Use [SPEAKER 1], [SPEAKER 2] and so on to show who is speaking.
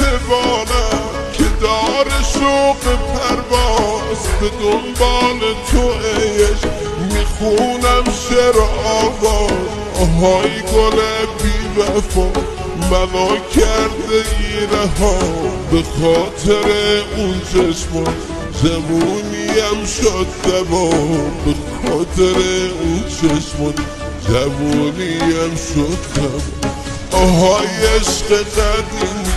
[SPEAKER 1] اعتبارم که دار شوق پرواز به دنبال تو عشق میخونم شعر آواز آهای گل بی وفا منو کرده ای رها به خاطر اون چشمان جوونیم شد دوا به خاطر اون چشمان جوونیم شد دوا آهای عشق قدیمی